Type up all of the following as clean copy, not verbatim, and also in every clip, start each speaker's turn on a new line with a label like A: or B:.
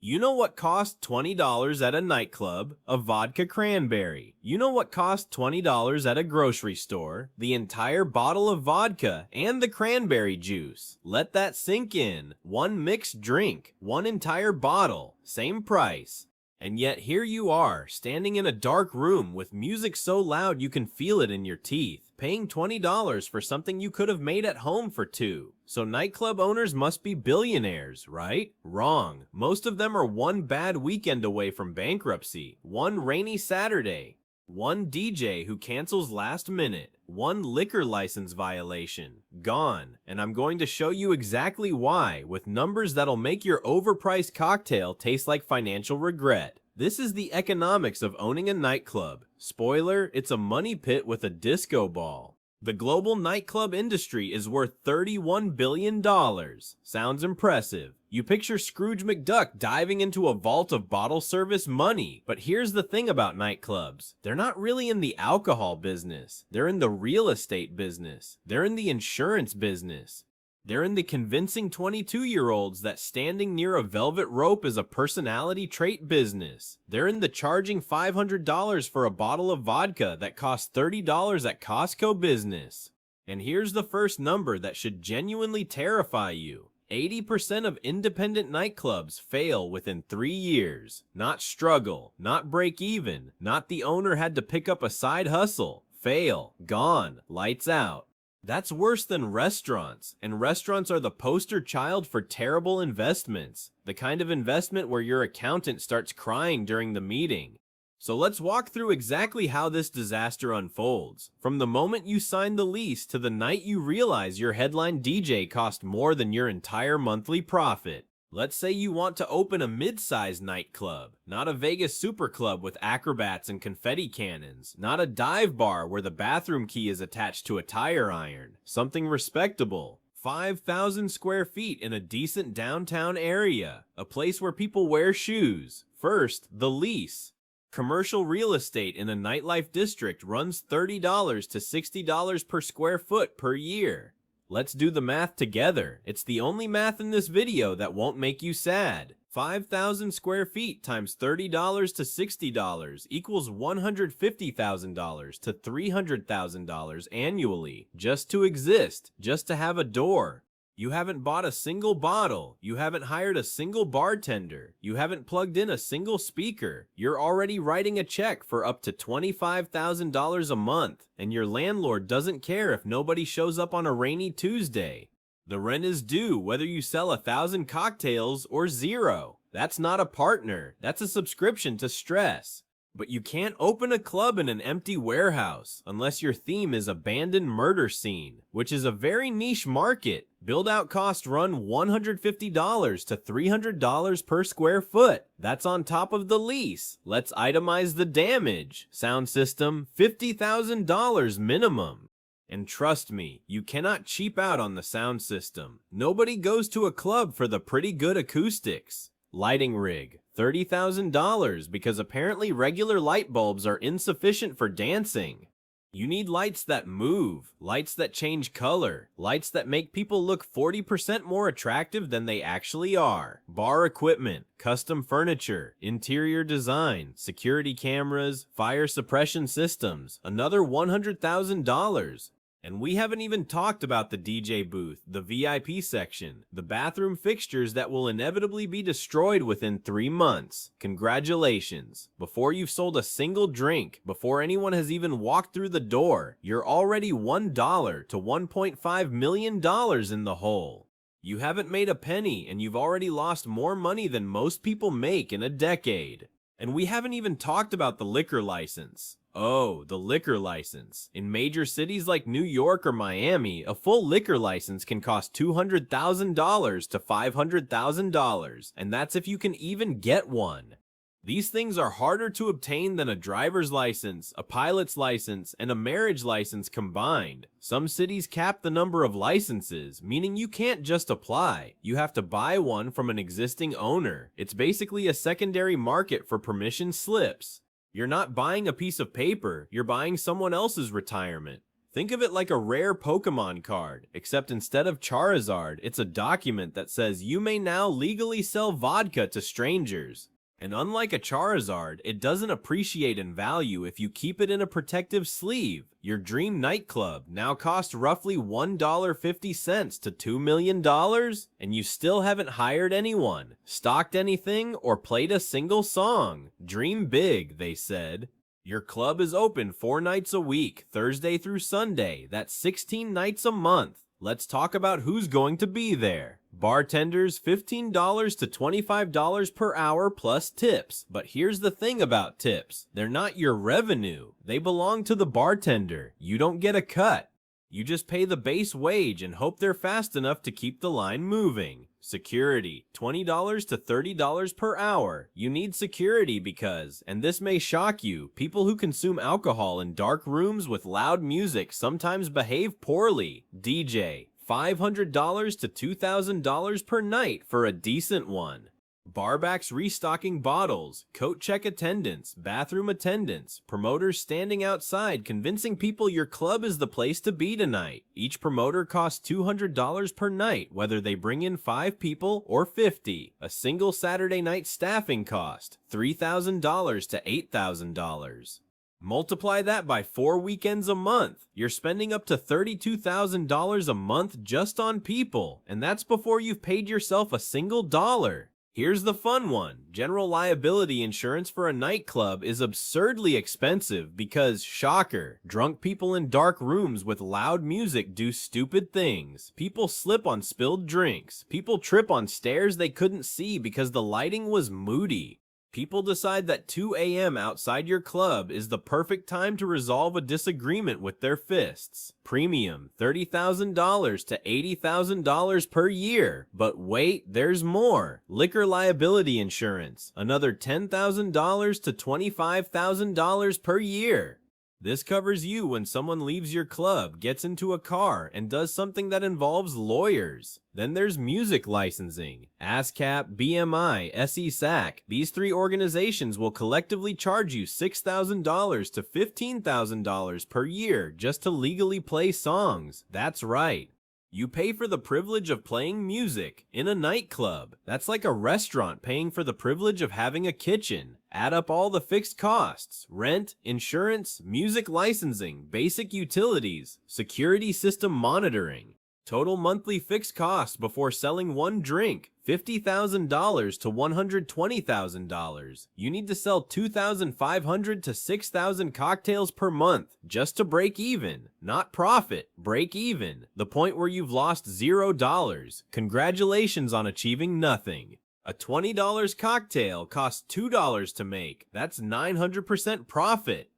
A: You know what costs $20 at a nightclub? A vodka cranberry. You know what costs $20 at a grocery store? The entire bottle of vodka and the cranberry juice. Let that sink in. One mixed drink, one entire bottle, same price. And yet here you are, standing in a dark room with music so loud you can feel it in your teeth, paying $20 for something you could have made at home for $2. So nightclub owners must be billionaires, right? Wrong. Most of them are one bad weekend away from bankruptcy, one rainy Saturday, one DJ who cancels last minute, one liquor license violation, gone. And I'm going to show you exactly why, with numbers that'll make your overpriced cocktail taste like financial regret. This is the economics of owning a nightclub. Spoiler, it's a money pit with a disco ball. The global nightclub industry is worth $31 billion. Sounds impressive. You picture Scrooge McDuck diving into a vault of bottle service money. But here's the thing about nightclubs. They're not really in the alcohol business. They're in the real estate business. They're in the insurance business. They're in the convincing 22-year-olds that standing near a velvet rope is a personality trait business. They're in the charging $500 for a bottle of vodka that costs $30 at Costco business. And here's the first number that should genuinely terrify you. 80% of independent nightclubs fail within 3 years. Not struggle, not break even, not the owner had to pick up a side hustle. Fail, gone, lights out. That's worse than restaurants, and restaurants are the poster child for terrible investments, the kind of investment where your accountant starts crying during the meeting. So let's walk through exactly how this disaster unfolds, from the moment you sign the lease to the night you realize your headline DJ cost more than your entire monthly profit. Let's say you want to open a mid-sized nightclub, not a Vegas super club with acrobats and confetti cannons, not a dive bar where the bathroom key is attached to a tire iron. Something respectable. 5,000 square feet in a decent downtown area, a place where people wear shoes. First, the lease. Commercial real estate in a nightlife district runs $30 to $60 per square foot per year. Let's do the math together. It's the only math in this video that won't make you sad. 5,000 square feet times $30 to $60 equals $150,000 to $300,000 annually, just to exist, just to have a door. You haven't bought a single bottle, you haven't hired a single bartender, you haven't plugged in a single speaker, you're already writing a check for up to $25,000 a month, and your landlord doesn't care if nobody shows up on a rainy Tuesday. The rent is due whether you sell 1,000 cocktails or 0. That's not a partner, that's a subscription to stress. But you can't open a club in an empty warehouse unless your theme is abandoned murder scene, which is a very niche market. Build-out costs run $150 to $300 per square foot. That's on top of the lease. Let's itemize the damage. Sound system, $50,000 minimum. And trust me, you cannot cheap out on the sound system. Nobody goes to a club for the pretty good acoustics. Lighting rig, $30,000 because apparently regular light bulbs are insufficient for dancing. You need lights that move, lights that change color, lights that make people look 40% more attractive than they actually are. Bar equipment, custom furniture, interior design, security cameras, fire suppression systems, another $100,000. And we haven't even talked about the DJ booth, the VIP section, the bathroom fixtures that will inevitably be destroyed within 3 months. Congratulations. Before you've sold a single drink, before anyone has even walked through the door, you're already $1 to $1.5 million in the hole. You haven't made a penny and you've already lost more money than most people make in a decade. And we haven't even talked about the liquor license. Oh, the liquor license. In major cities like New York or Miami, a full liquor license can cost $200,000 to $500,000, and that's if you can even get one. These things are harder to obtain than a driver's license, a pilot's license, and a marriage license combined. Some cities cap the number of licenses, meaning you can't just apply. You have to buy one from an existing owner. It's basically a secondary market for permission slips. You're not buying a piece of paper, you're buying someone else's retirement. Think of it like a rare Pokemon card, except instead of Charizard, it's a document that says you may now legally sell vodka to strangers. And unlike a Charizard, it doesn't appreciate in value if you keep it in a protective sleeve. Your dream nightclub now costs roughly $1.50 to $2 million, and you still haven't hired anyone, stocked anything, or played a single song. Dream big, they said. Your club is open 4 nights a week, Thursday through Sunday. That's 16 nights a month. Let's talk about who's going to be there. Bartenders, $15 to $25 per hour plus tips. But here's the thing about tips. They're not your revenue. They belong to the bartender. You don't get a cut. You just pay the base wage and hope they're fast enough to keep the line moving. Security, $20 to $30 per hour. You need security because, and this may shock you, people who consume alcohol in dark rooms with loud music sometimes behave poorly. DJ, $500 to $2,000 per night for a decent one. Barbacks restocking bottles, coat check attendants, bathroom attendants, promoters standing outside convincing people your club is the place to be tonight. Each promoter costs $200 per night, whether they bring in 5 people or 50. A single Saturday night staffing cost, $3,000 to $8,000. Multiply that by 4 weekends a month. You're spending up to $32,000 a month just on people, and that's before you've paid yourself a single dollar. Here's the fun one. General liability insurance for a nightclub is absurdly expensive because, shocker, drunk people in dark rooms with loud music do stupid things. People slip on spilled drinks. People trip on stairs they couldn't see because the lighting was moody. People decide that 2 a.m. outside your club is the perfect time to resolve a disagreement with their fists. Premium, $30,000 to $80,000 per year. But wait, there's more. Liquor liability insurance, another $10,000 to $25,000 per year. This covers you when someone leaves your club, gets into a car, and does something that involves lawyers. Then there's music licensing. ASCAP, BMI, SESAC. These 3 organizations will collectively charge you $6,000 to $15,000 per year just to legally play songs. That's right. You pay for the privilege of playing music in a nightclub. That's like a restaurant paying for the privilege of having a kitchen. Add up all the fixed costs: rent, insurance, music licensing, basic utilities, security system monitoring. Total monthly fixed costs before selling 1 drink, $50,000 to $120,000. You need to sell 2,500 to 6,000 cocktails per month just to break even. Not profit, break even. The point where you've lost $0. Congratulations on achieving nothing. A $20 cocktail costs $2 to make. That's 900% profit.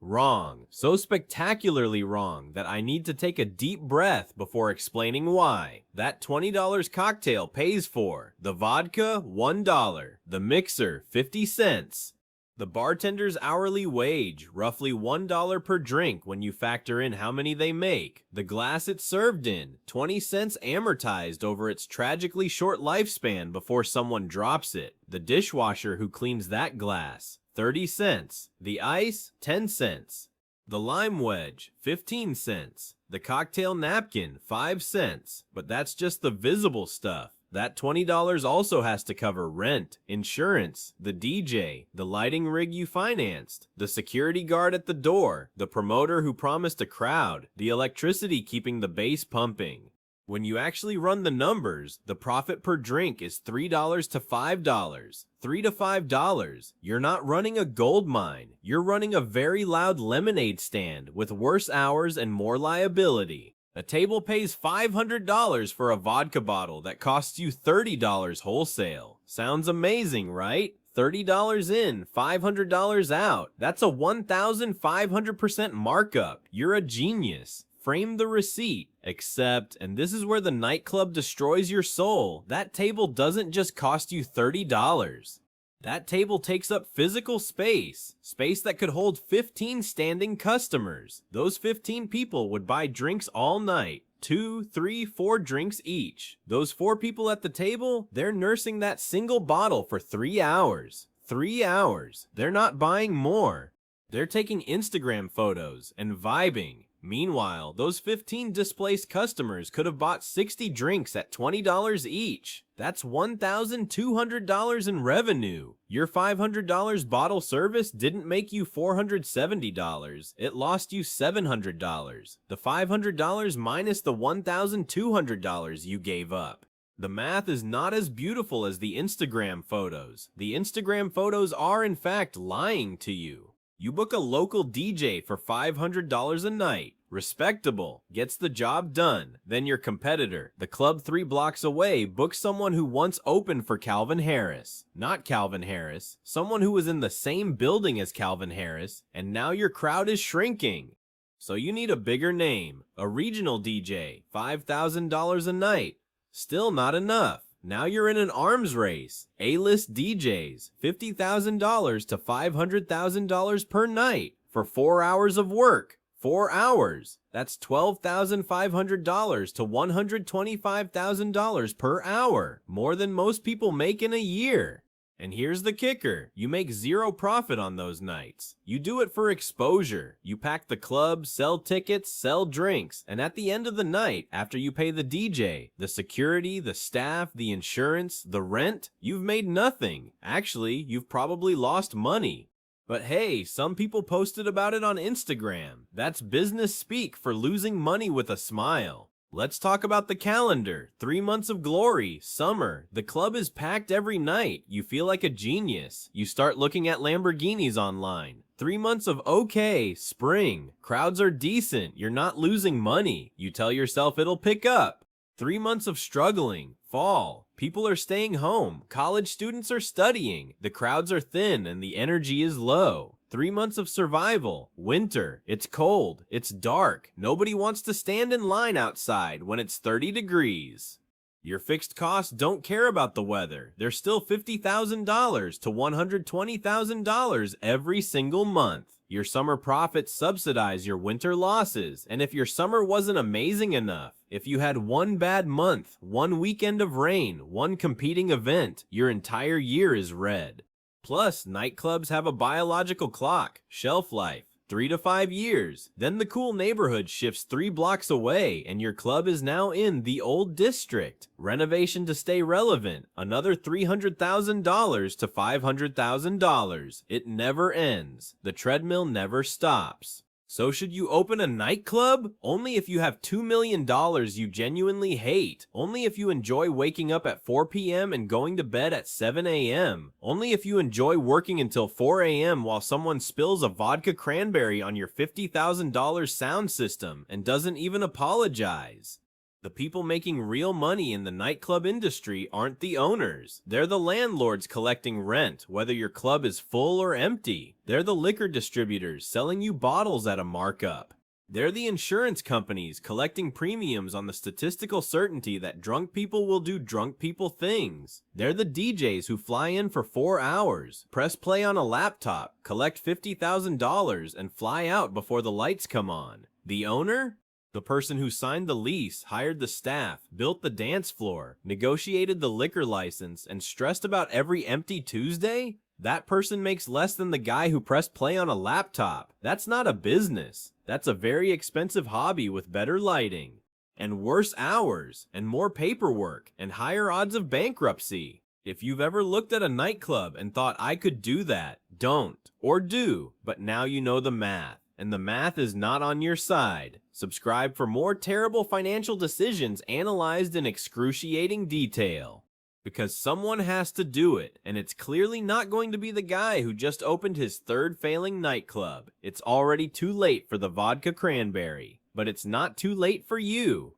A: Wrong. So spectacularly wrong that I need to take a deep breath before explaining why. That $20 cocktail pays for the vodka, $1, the mixer, 50 cents, the bartender's hourly wage, roughly $1 per drink when you factor in how many they make, the glass it's served in, 20 cents amortized over its tragically short lifespan before someone drops it, the dishwasher who cleans that glass, 30 cents. The ice, 10 cents. The lime wedge, 15 cents. The cocktail napkin, 5 cents. But that's just the visible stuff. That $20 also has to cover rent, insurance, the DJ, the lighting rig you financed, the security guard at the door, the promoter who promised a crowd, the electricity keeping the bass pumping. When you actually run the numbers, the profit per drink is $3 to $5. $3 to $5. You're not running a gold mine. You're running a very loud lemonade stand with worse hours and more liability. A table pays $500 for a vodka bottle that costs you $30 wholesale. Sounds amazing, right? $30 in, $500 out. That's a 1,500% markup. You're a genius. Frame the receipt. Except, and this is where the nightclub destroys your soul, that table doesn't just cost you $30. That table takes up physical space that could hold 15 standing customers. Those 15 people would buy drinks all night. 2, 3, 4 drinks each. Those 4 people at the table, they're nursing that single bottle for 3 hours. 3 hours. They're not buying more. They're taking Instagram photos and vibing. Meanwhile, those 15 displaced customers could have bought 60 drinks at $20 each. That's $1,200 in revenue. Your $500 bottle service didn't make you $470. It lost you $700. The $500 minus the $1,200 you gave up. The math is not as beautiful as the Instagram photos. The Instagram photos are, in fact, lying to you. You book a local DJ for $500 a night. Respectable, gets the job done. Then your competitor, the club 3 blocks away, books someone who once opened for Calvin Harris. Not Calvin Harris, someone who was in the same building as Calvin Harris, and now your crowd is shrinking. So you need a bigger name. A regional DJ, $5,000 a night. Still not enough. Now you're in an arms race. A-list DJs, $50,000 to $500,000 per night for 4 hours of work. 4 hours. That's $12,500 to $125,000 per hour. More than most people make in a year. And here's the kicker. You make zero profit on those nights. You do it for exposure. You pack the club, sell tickets, sell drinks, and at the end of the night, after you pay the DJ, the security, the staff, the insurance, the rent, you've made nothing. Actually, you've probably lost money. But hey, some people posted about it on Instagram. That's business speak for losing money with a smile. Let's talk about the calendar. 3 months of glory, summer. The club is packed every night. You feel like a genius. You start looking at Lamborghinis online. 3 months of okay, spring. Crowds are decent. You're not losing money. You tell yourself it'll pick up. 3 months of struggling, fall. People are staying home. College students are studying. The crowds are thin and the energy is low. 3 months of survival, winter. It's cold. It's dark. Nobody wants to stand in line outside when it's 30 degrees. Your fixed costs don't care about the weather. They're still $50,000 to $120,000 every single month. Your summer profits subsidize your winter losses, and if your summer wasn't amazing enough, if you had one bad month, one weekend of rain, one competing event, your entire year is red. Plus, nightclubs have a biological clock, shelf life, 3 to 5 years. Then the cool neighborhood shifts 3 blocks away and your club is now in the old district. Renovation to stay relevant, another $300,000 to $500,000. It never ends. The treadmill never stops. So should you open a nightclub? Only if you have $2 million you genuinely hate. Only if you enjoy waking up at 4 p.m. and going to bed at 7 a.m. Only if you enjoy working until 4 a.m. while someone spills a vodka cranberry on your $50,000 sound system and doesn't even apologize. The people making real money in the nightclub industry aren't the owners. They're the landlords collecting rent, whether your club is full or empty. They're the liquor distributors selling you bottles at a markup. They're the insurance companies collecting premiums on the statistical certainty that drunk people will do drunk people things. They're the DJs who fly in for 4 hours, press play on a laptop, collect $50,000, and fly out before the lights come on. The owner? The person who signed the lease, hired the staff, built the dance floor, negotiated the liquor license, and stressed about every empty Tuesday? That person makes less than the guy who pressed play on a laptop. That's not a business. That's a very expensive hobby with better lighting, and worse hours, and more paperwork, and higher odds of bankruptcy. If you've ever looked at a nightclub and thought I could do that, don't, or do, but now you know the math. And the math is not on your side. Subscribe for more terrible financial decisions analyzed in excruciating detail. Because someone has to do it, and it's clearly not going to be the guy who just opened his 3rd failing nightclub. It's already too late for the vodka cranberry, but it's not too late for you.